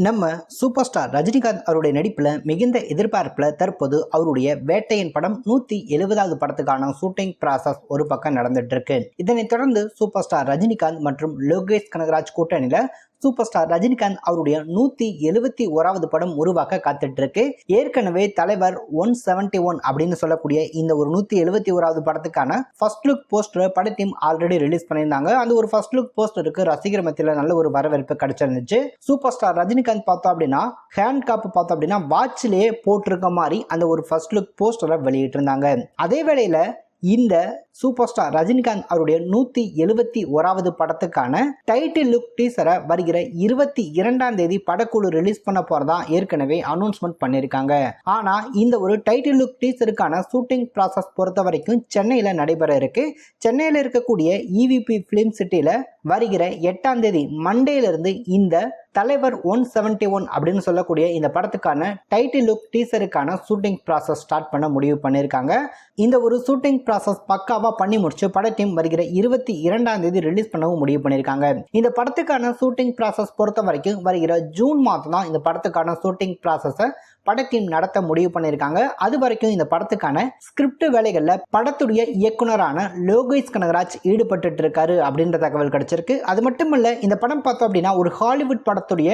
நம்ம super star Rajinikanth அவருடைய நடிப்பில் மிகுந்த எதிர்பார்ப்பில் தற்போது அவருடைய வேட்டையின் படம் 170வது படத்துக்கான ஷூட்டிங் ப்ராசஸ் ஒரு பக்கம் நடந்துட்டு இருக்கு. இதனைத் தொடர்ந்து சூப்பர் ஸ்டார் ரஜினிகாந்த் மற்றும் லோகேஷ் கனகராஜ் கூட்டணியில சூப்பர் ஸ்டார் ரஜினிகாந்த் அவருடைய 171வது படம் உருவாக்க காத்துட்டு இருக்கு. ஏற்கனவே தலைவர் 171 அப்படின்னு சொல்லக்கூடிய இந்த ஒரு 171வது படத்துக்கான ஃபர்ஸ்ட் லுக் போஸ்டர் பட டீம் ஆல்ரெடி ரிலீஸ் பண்ணியிருந்தாங்க. அந்த ஒரு ஃபர்ஸ்ட் லுக் போஸ்டருக்கு ரசிகர் மத்தியில் நல்ல ஒரு வரவேற்பு கிடைச்சிருந்துச்சு. சூப்பர் ஸ்டார் ரஜினிகாந்த் பார்த்தோம் அப்படின்னா ஹேண்ட் காப்பு பார்த்தோம் அப்படின்னா வாட்சிலேயே போட்டிருக்க மாதிரி அந்த ஒரு ஃபர்ஸ்ட் லுக் போஸ்டரை வெளியிட்டு இருந்தாங்க. அதே வேளையில இந்த சூப்பர் ஸ்டார் ரஜினிகாந்த் அவருடைய 171வது படத்துக்கான டைட்டில் லுக் டீசரை வருகிற 22ஆம் தேதி படக்குழு ரிலீஸ் பண்ண போறதா ஏற்கனவே அனௌன்ஸ்மெண்ட் பண்ணியிருக்காங்க. ஆனா இந்த ஒரு டைட்டில் லுக் டீசருக்கான ஷூட்டிங் ப்ராசஸ் பொறுத்த வரைக்கும் சென்னையில நடைபெற இருக்கு. சென்னையில இருக்கக்கூடிய EVP பிலிம் சிட்டியில வருகிற 8ஆம் தேதி மண்டேல இந்த தலைவர் 171 அப்படின்னு சொல்லக்கூடிய இந்த படத்துக்கான டைட்டில் லுக் டீசருக்கான ஷூட்டிங் ப்ராசஸ் ஸ்டார்ட் பண்ண முடிவு பண்ணியிருக்காங்க. இந்த ஒரு ஷூட்டிங் ப்ராசஸ் பக்காவா பண்ணி முடிச்சு பட டீம் வருகிற 22ஆம் தேதி ரிலீஸ் பண்ணவும் முடிவு பண்ணியிருக்காங்க. இந்த படத்துக்கான ஷூட்டிங் ப்ராசஸ் பொறுத்த வரைக்கும் வருகிற ஜூன் மாதம் தான் இந்த படத்துக்கான ஷூட்டிங் ப்ராசஸை பட டீம் நடத்த முடிவு பண்ணியிருக்காங்க. அது வரைக்கும் இந்த படத்துக்கான ஸ்கிரிப்ட் வேலைகள்ல படத்துடைய இயக்குனரான லோகேஷ் கனகராஜ் ஈடுபட்டு இருக்காரு அப்படின்ற தகவல் கிடைச்சிருக்கு. அது மட்டும் இல்ல, இந்த படம் பார்த்தோம் அப்படின்னா ஒரு ஹாலிவுட் படத்துடைய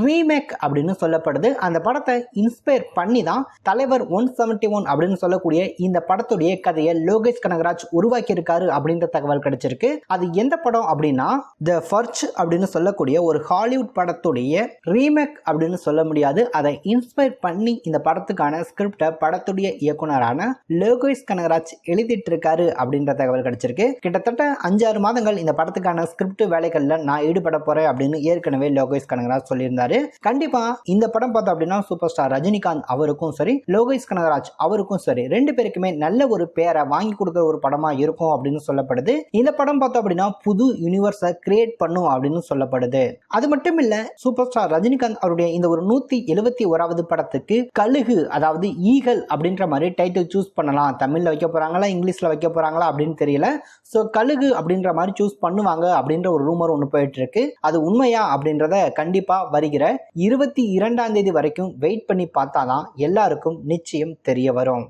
ரீமேக் அப்படின்னு சொல்லப்படுது. அந்த படத்தை இன்ஸ்பயர் பண்ணி தான் தலைவர் 171 அப்படின்னு சொல்லக்கூடிய இந்த படத்துடைய கதையை லோகேஷ் கனகராஜ் உருவாக்கி இருக்காரு அப்படின்ற தகவல் கிடைச்சிருக்கு. அது எந்த படம் அப்படின்னா தி ஃபர்ச் அப்படின்னு சொல்லக்கூடிய ஒரு ஹாலிவுட் படத்துடைய ரீமேக் அப்படின்னு சொல்ல முடியாது. அதை இன்ஸ்பயர் பண்ணி இந்த படத்துக்கான ஸ்கிரிப்டை படத்துடைய இயக்குனரான லோகேஷ் கனகராஜ் எழுதிட்டு இருக்காரு அப்படின்ற தகவல் கிடைச்சிருக்கு. கிட்டத்தட்ட 5-6 மாதங்கள் இந்த படத்துக்கான ஸ்கிரிப்ட் வேலைகள்ல நான் ஈடுபட போறேன் அப்படின்னு ஏற்கனவே லோகேஷ் கனகராஜ் சொல்லியிருந்தாரு. கண்டிப்பா இந்த படம் பார்த்தோம் அப்படின்னா சூப்பர் ஸ்டார் ரஜினிகாந்த் அவருக்கும் சரி லோகேஷ் கனகராஜ் அவருக்கும் சரி 2 பேருக்குமே நல்ல ஒரு பேரை வாங்கி கொடுக்கிற ஒரு படமா இருக்கும் அப்படின்னு சொல்லப்படுது. இந்த படம் பார்த்தோம் அப்படின்னா புது யூனிவர்ஸை கிரியேட் பண்ணும் அப்படின்னு சொல்லப்படுது. அது மட்டும் இல்ல, சூப்பர் ஸ்டார் ரஜினிகாந்த் அவருடைய இந்த ஒரு 171வது படத்துக்கு கழுகு அதாவது ஈகல் அப்படின்ற மாதிரி டைட்டில் சூஸ் பண்ணலாம். தமிழ்ல வைக்க போறாங்களா இங்கிலீஷ்ல வைக்க போறாங்களா அப்படின்னு தெரியல. சோ கழுகு அப்படின்ற மாதிரி சூஸ் பண்ணுவாங்க அப்படின்ற ஒரு ரூமர் ஒன்று போயிட்டு இருக்கு. அது உண்மையா அப்படின்றத கண்டிப்பா வருகிற 22ஆம் தேதி வரைக்கும் வெயிட் பண்ணி பார்த்தாதான் எல்லாருக்கும் நிச்சயம் தெரிய வரும்.